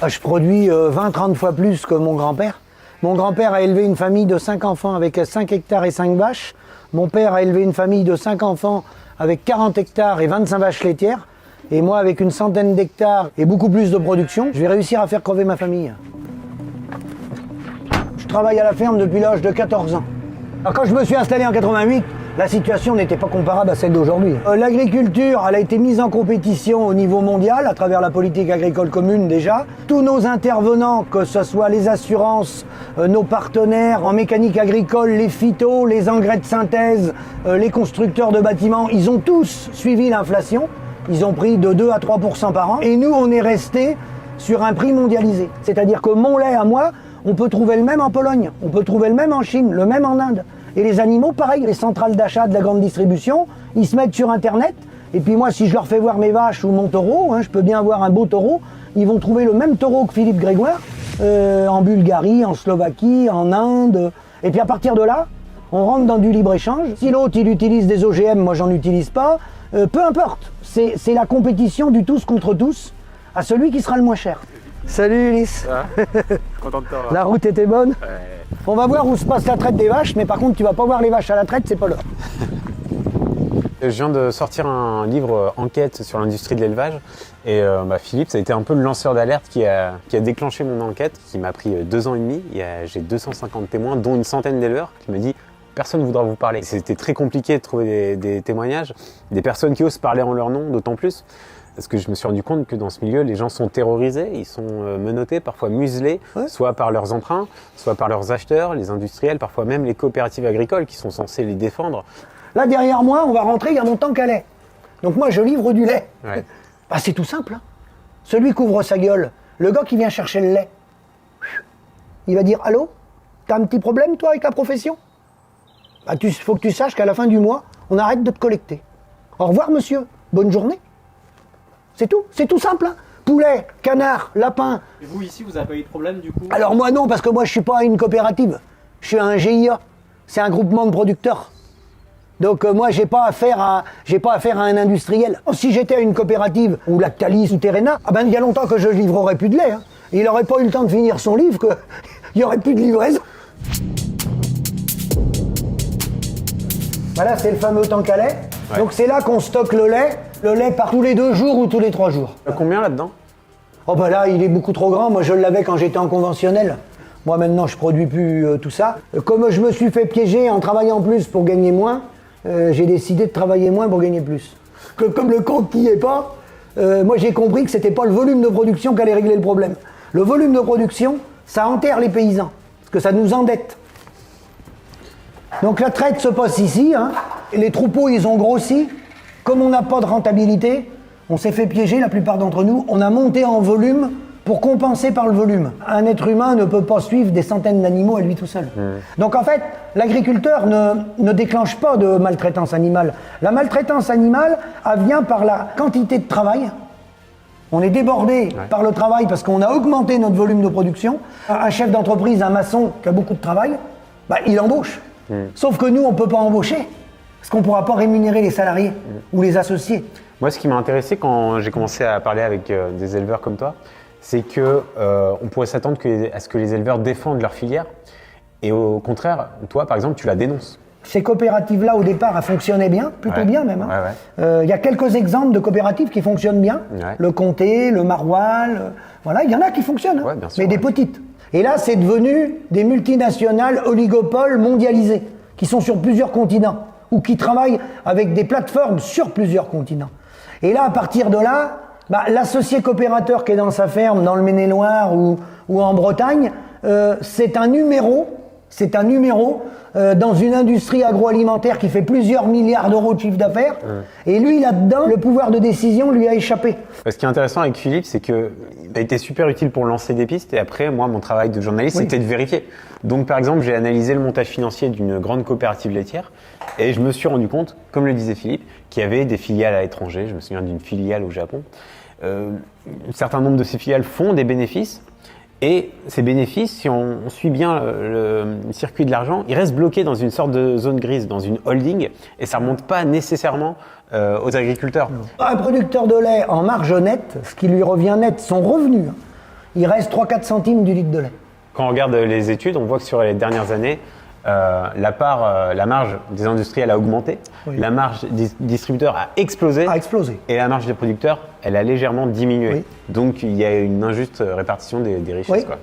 Je produis 20-30 fois plus que mon grand-père. Mon grand-père a élevé une famille de 5 enfants avec 5 hectares et 5 vaches. Mon père a élevé une famille de 5 enfants avec 40 hectares et 25 vaches laitières. Et moi, avec une centaine d'hectares et beaucoup plus de production, je vais réussir à faire crever ma famille. Je travaille à la ferme depuis l'âge de 14 ans. Alors, quand je me suis installé en 88, la situation n'était pas comparable à celle d'aujourd'hui. L'agriculture, elle a été mise en compétition au niveau mondial, à travers la politique agricole commune déjà. Tous nos intervenants, que ce soit les assurances, nos partenaires en mécanique agricole, les phytos, les engrais de synthèse, les constructeurs de bâtiments, ils ont tous suivi l'inflation. Ils ont pris de 2 à 3% par an. Et nous, on est resté sur un prix mondialisé. C'est-à-dire que mon lait à moi, on peut trouver le même en Pologne, on peut trouver le même en Chine, le même en Inde. Et les animaux, pareil, les centrales d'achat de la grande distribution, ils se mettent sur Internet. Et puis moi, si je leur fais voir mes vaches ou mon taureau, je peux bien avoir un beau taureau, ils vont trouver le même taureau que Philippe Grégoire, en Bulgarie, en Slovaquie, en Inde. Et puis à partir de là, on rentre dans du libre-échange. Si l'autre, il utilise des OGM, moi j'en utilise pas, peu importe. C'est la compétition du tous contre tous à celui qui sera le moins cher. Salut Ulysse. Content de toi. La route était bonne. Ouais. On va voir où se passe la traite des vaches, mais par contre tu vas pas voir les vaches à la traite, c'est pas l'heure. Je viens de sortir un livre enquête sur l'industrie de l'élevage et Philippe, ça a été un peu le lanceur d'alerte qui a déclenché mon enquête, qui m'a pris 2 ans et demi. J'ai 250 témoins, dont une centaine d'éleveurs, qui me dit personne ne voudra vous parler. C'était très compliqué de trouver des témoignages, des personnes qui osent parler en leur nom, d'autant plus. Parce que je me suis rendu compte que dans ce milieu, les gens sont terrorisés, ils sont menottés, parfois muselés, soit par leurs emprunts, soit par leurs acheteurs, les industriels, parfois même les coopératives agricoles qui sont censées les défendre. Là, derrière moi, on va rentrer, il y a mon tank à lait. Donc moi, je livre du lait. Ouais. C'est tout simple. Celui qui ouvre sa gueule, le gars qui vient chercher le lait, il va dire « Allô, t'as un petit problème, toi, avec la profession ?» Faut que tu saches qu'à la fin du mois, on arrête de te collecter. Au revoir, monsieur. Bonne journée. C'est tout simple. Poulet, canard, lapin. Et vous, ici, vous n'avez pas eu de problème, du coup? Alors moi, non, parce que moi, je suis pas une coopérative. Je suis un GIA. C'est un groupement de producteurs. Donc moi, j'ai pas affaire à un industriel. Si j'étais à une coopérative, ou Lactalis, ou Terrena, il y a longtemps que je livrerais plus de lait. Il n'aurait pas eu le temps de finir son livre, il n'y aurait plus de livraison. Voilà, c'est le fameux tank à lait. Ouais. Donc c'est là qu'on stocke le lait. Le lait part tous les 2 jours ou tous les 3 jours. Combien là-dedans? Là, il est beaucoup trop grand. Moi, je l'avais quand j'étais en conventionnel. Moi, maintenant, je produis plus tout ça. Comme je me suis fait piéger en travaillant plus pour gagner moins, j'ai décidé de travailler moins pour gagner plus. Comme le compte n'y est pas, moi, j'ai compris que c'était pas le volume de production qui allait régler le problème. Le volume de production, ça enterre les paysans, parce que ça nous endette. Donc la traite se passe ici. Les troupeaux, ils ont grossi. Comme on n'a pas de rentabilité, on s'est fait piéger, la plupart d'entre nous. On a monté en volume pour compenser par le volume. Un être humain ne peut pas suivre des centaines d'animaux à lui tout seul. Donc en fait, l'agriculteur ne déclenche pas de maltraitance animale. La maltraitance animale, elle vient par la quantité de travail. On est débordé par le travail parce qu'on a augmenté notre volume de production. Un chef d'entreprise, un maçon qui a beaucoup de travail, il embauche. Sauf que nous, on ne peut pas embaucher. Parce qu'on ne pourra pas rémunérer les salariés ou les associés. Moi, ce qui m'a intéressé quand j'ai commencé à parler avec des éleveurs comme toi, c'est qu'on pourrait s'attendre à ce que les éleveurs défendent leur filière. Et au contraire, toi, par exemple, tu la dénonces. Ces coopératives-là, au départ, elles fonctionnaient bien, plutôt bien même. Y a quelques exemples de coopératives qui fonctionnent bien. Le Comté, le Maroilles, il y en a qui fonctionnent, mais des petites. Et là, c'est devenu des multinationales oligopoles mondialisées, qui sont sur plusieurs continents, ou qui travaillent avec des plateformes sur plusieurs continents. Et là, à partir de là, l'associé coopérateur qui est dans sa ferme, dans le Maine-et-Loire ou en Bretagne, c'est un numéro dans une industrie agroalimentaire qui fait plusieurs milliards d'euros de chiffre d'affaires. Et lui, là-dedans, le pouvoir de décision lui a échappé. Ce qui est intéressant avec Philippe, c'est qu'il a été super utile pour lancer des pistes. Et après, moi, mon travail de journaliste, c'était de vérifier. Donc, par exemple, j'ai analysé le montage financier d'une grande coopérative laitière. Et je me suis rendu compte, comme le disait Philippe, qu'il y avait des filiales à l'étranger. Je me souviens d'une filiale au Japon. Un certain nombre de ces filiales font des bénéfices. Et ces bénéfices, si on suit bien le circuit de l'argent, ils restent bloqués dans une sorte de zone grise, dans une holding, et ça ne remonte pas nécessairement aux agriculteurs. Un producteur de lait en marge nette, ce qui lui revient net, son revenu, il reste 3-4 centimes du litre de lait. Quand on regarde les études, on voit que sur les dernières années, la marge des industriels a augmenté, Oui. la marge des distributeurs a explosé, A explosé. et la marge des producteurs, elle a légèrement diminué. Oui. Donc il y a une injuste répartition des richesses. Oui. Quoi.